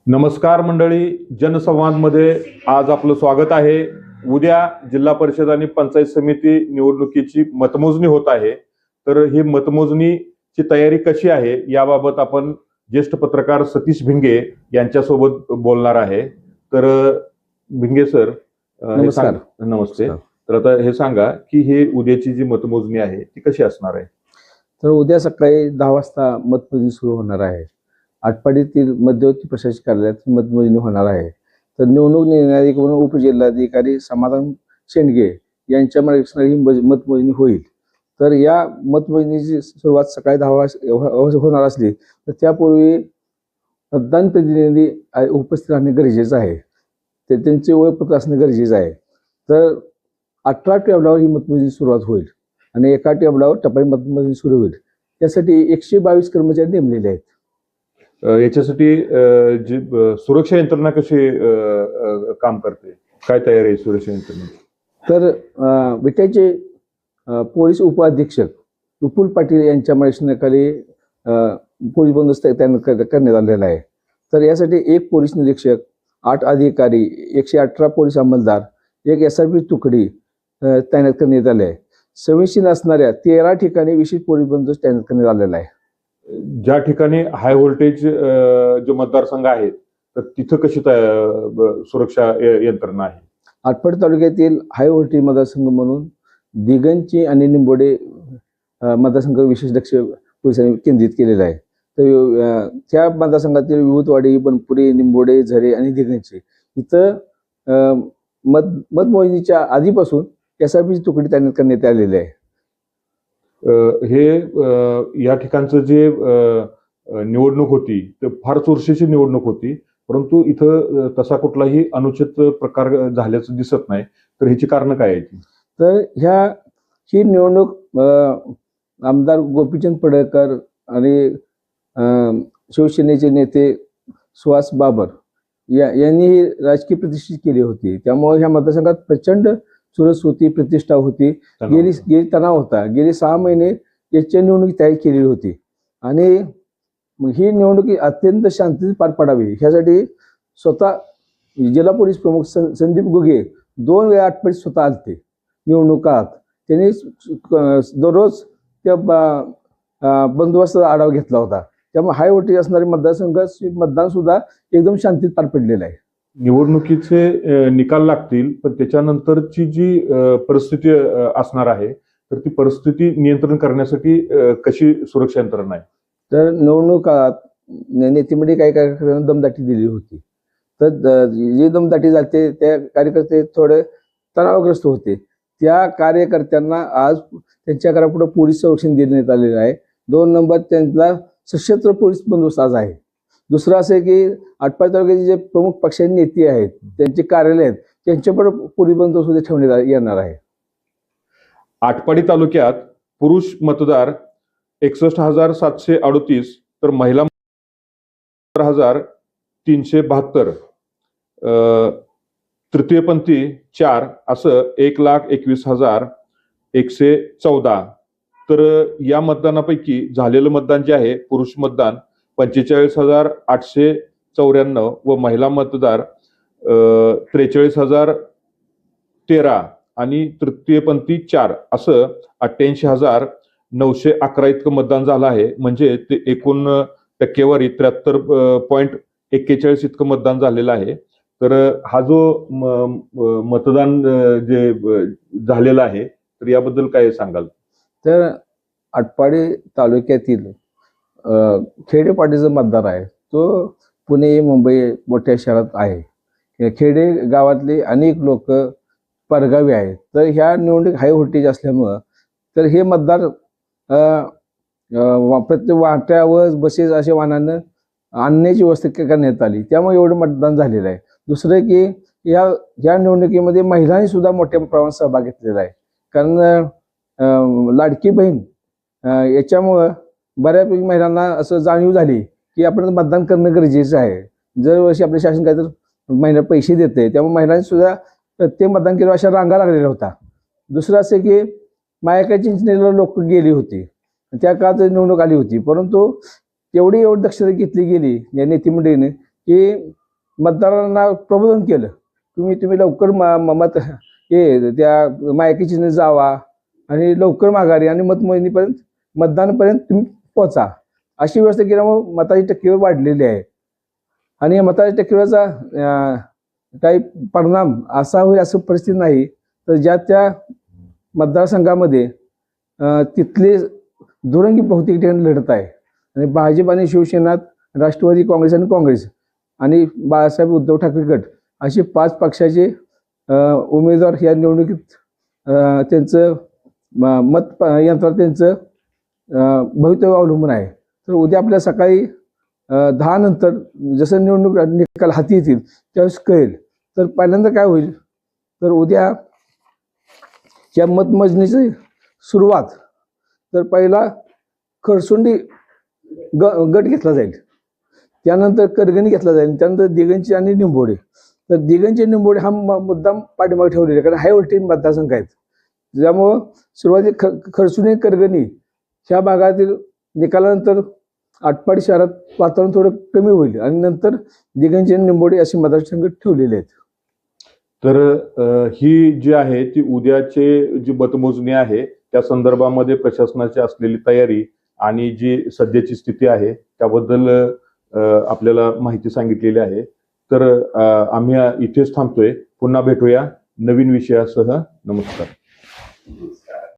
नमस्कार मंडळी, जनसंवादमध्ये आज आपलं स्वागत आहे। उद्या जिल्हा परिषद आणि पंचायत समिती निवडणुकीची मतमोजणी होत आहे। तर ही मतमोजणीची तयारी कशी आहे याबाबत आपण ज्येष्ठ पत्रकार सतीश भिंगे यांच्यासोबत बोलणार आहे। तर भिंगे सर, नमस्कार। नमस्ते। तर आता हे सांगा की हे उद्याची जी मतमोजणी आहे ती कशी असणार आहे? तर उद्या सकाळी 10 वाजता मतमोजणी सुरू होणार आहे। आटपाडीतील मध्यवर्ती प्रशासकीय कार्यालयात मतमोजणी होणार आहे। तर निवडणूक निर्णय म्हणून उपजिल्हाधिकारी समाधान शेंडगे यांच्या मार्गदर्शनाखाली ही मतमोजणी होईल। तर या मतमोजणीची सुरुवात सकाळी 10 वाजता होणार असली तर त्यापूर्वी मतदान प्रतिनिधी उपस्थित राहणे गरजेचं आहे। ते त्यांचे ओळखपत्र असणे गरजेचं आहे। तर 18 टेबलावर ही मतमोजणी सुरुवात होईल आणि एका टेबलावर टपाली मतमोजणी सुरू होईल। त्यासाठी 122 कर्मचारी नेमलेले आहेत। याच्यासाठी जी सुरक्षा यंत्रणा कशी काम करते, काय तयारी आहे सुरक्षा यंत्रणेची? तर विट्याचे पोलीस उपअधीक्षक विपुल पाटील यांच्या मार्गदर्शनाखाली पोलीस बंदोबस्त करण्यात आलेला आहे। तर यासाठी 1 पोलीस निरीक्षक, 8 अधिकारी, 118 पोलीस अंमलदार, 1 SRP तुकडी तैनात करण्यात आली आहे। संवेदनशील असणाऱ्या 13 ठिकाणी विशेष पोलीस बंदोबस्त तैनात करण्यात आलेला आहे। ज्या ठिकाणी हाय व्होल्टेज जो मतदारसंघ आहेत तर तिथं कशी सुरक्षा यंत्रणा आहे? आटपाडी तालुक्यातील हाय व्होल्टेज मतदारसंघ म्हणून दिगंची आणि निंबोडे मतदारसंघ विशेष लक्ष पोलिसांनी केंद्रित केलेलं आहे। तर त्या मतदारसंघातील विभूतवाडी, बनपुरी, निंबोडे, झरे आणि दिगंची इथं मतमोजणीच्या आधीपासून SRP तुकडी तैनात करण्यात आलेली आहे। हे या ठिकाणचं जे निवडणूक होती ते फार चुरशीची निवडणूक होती, परंतु इथं तसा कुठलाही अनुचित प्रकार झाल्याचं दिसत नाही। तर ह्याची कारण काय आहेत? तर ही निवडणूक आमदार गोपीचंद पडळकर आणि शिवसेनेचे नेते सुहास बाबर यांनी राजकीय प्रतिष्ठित केली होती। त्यामुळे ह्या मतदारसंघात प्रचंड चुरस होती, प्रतिष्ठा होती, गेली तणाव होता। गेली 6 महिने याच्या निवडणुकी तयारी केलेली होती आणि ही निवडणूक अत्यंत शांततेत पार पडावी ह्यासाठी स्वतः जिल्हा पोलीस प्रमुख संदीप गुगे 2 वेळा आटपाडीत स्वतः आलते निवडणूक काळात। त्यांनी दररोज त्या बंदोबस्ताचा आढावा घेतला होता। त्यामुळे हाय व्होल्टेज असणारे मतदान सुद्धा एकदम शांतीत पार पडलेलं आहे। निवडणुकीचे निकाल लागतील, पण त्याच्यानंतरची जी परिस्थिती असणार आहे तर ती परिस्थिती नियंत्रण करण्यासाठी कशी सुरक्षा यंत्रणा आहे? तर निवडणूक काळात नेतेमध्ये काही कार्यकर्त्यांना दमदाटी दिली होती। तर जे दमदाटी झाली त्या कार्यकर्ते थोडे तणावग्रस्त होते। त्या कार्यकर्त्यांना आज त्यांच्या घरापुढे पोलीस संरक्षण देण्यात आलेलं आहे। 2 नंबर त्यांना सशस्त्र पोलीस बंदोबस्त आज आहे। दुसरं असं की आटपाडी तालुक्याचे जे प्रमुख पक्षाचे नेते आहेत, त्यांचे कार्यालय आहेत, त्यांच्याकडे पोलीस बंदोबस्त ठेवण्यात येणार आहे। आटपाडी तालुक्यात पुरुष मतदार 61,738 तर महिला 1,372, तृतीयपंथी 4 असं 1,21,114। तर या मतदानापैकी झालेलं मतदान जे आहे, पुरुष मतदान 45,894 व महिला मतदार 43,013 आणि तृतीयपंथी 4 असं 88,911 इतकं मतदान झालं आहे। म्हणजे ते एकूण टक्केवारी 73.41 इतकं मतदान झालेलं आहे। तर हा जो मतदान जे झालेला आहे तर याबद्दल काय सांगाल? तर आटपाडी तालुक्यातील खेडेपाडीचा मतदार आहे तो पुणे, मुंबई मोठ्या शहरात आहे। खेडे गावातले अनेक लोक परगावी आहेत। तर ह्या निवडणूक हाय व्होल्टेज असल्यामुळं तर हे मतदार प्रत्येक वाहत्या बसेस अशा वाहनांना आणण्याची व्यवस्था करण्यात आली, त्यामुळे एवढं मतदान झालेलं आहे। दुसरं की या निवडणुकीमध्ये महिलांनी सुद्धा मोठ्या प्रमाणात सहभाग घेतलेला आहे। कारण लाडकी बहीण याच्यामुळं बऱ्यापैकी महिलांना असं जाणीव झाली की आपण मतदान करणं गरजेचं आहे। दरवर्षी आपले शासन काय तर महिला पैसे देते, त्यामुळे महिलांनी सुद्धा प्रत्येक मतदान केलं अशा रांगा लागलेला होता। दुसरं असं की मायका चिंचणीला लोक गेली होती, त्या काळात निवडणूक आली होती, परंतु एवढी दक्षता घेतली गेली या नेतेमंडळीने की मतदारांना प्रबोधन केलं. तुम्ही लवकर मत हे त्या मायकी चिन्ह जावा आणि लवकर माघारी आणि मतमोजणीपर्यंत मतदानापर्यंत तुम्ही पोहोचा, अशी व्यवस्था केल्यामुळे मताची टक्केवारी वाढलेली आहे. आणि या मताच्या टक्केवारीचा काही परिणाम असा होईल असं परिस्थिती नाही. तर ज्या त्या मतदारसंघामध्ये तिथले दुरंगी बहुतेक ठिकाणी लढत आहे आणि भाजप आणि शिवसेना, राष्ट्रवादी काँग्रेस आणि काँग्रेस आणि बाळासाहेब उद्धव ठाकरे गट असे 5 पक्षाचे उमेदवार या निवडणुकीत त्यांचं मत यंत्रात त्यांचं भवितव्य अवलंबून आहे. तर उद्या आपल्या सकाळी 10 नंतर जसं निवडणूक निकाल हाती येतील त्यावेळेस कळेल. तर पहिल्यांदा काय होईल, तर उद्या या मतमोजणीची सुरुवात तर पहिला खरसुंडी गट घेतला जाईल, त्यानंतर करगणी घेतला जाईल, त्यानंतर दिगंची आणि निंबोडे. तर दिगंची निंबोडे हा मुद्दाम पाठीमागे ठेवलेला आहे, कारण हाय व्होल्टेज मतदारसंघ आहेत. त्यामुळं सुरुवाती खरसुंडी करगणी ह्या भागातील निकालानंतर आटपाडी शहरात वातावरण थोडं कमी होईल आणि नंतर दिगंची आणि निंबोडे असे मतदारसंघ ठेवलेले आहेत. तर ही जी आहे ती उद्याचे जी मतमोजणी आहे त्या संदर्भामध्ये प्रशासनाची असलेली तयारी आणि जी सध्याची स्थिती आहे त्याबद्दल आपल्याला माहिती सांगितलेली आहे. तर आम्ही इथेच थांबतोय. पुन्हा भेटूया नवीन विषयासह. नमस्कार.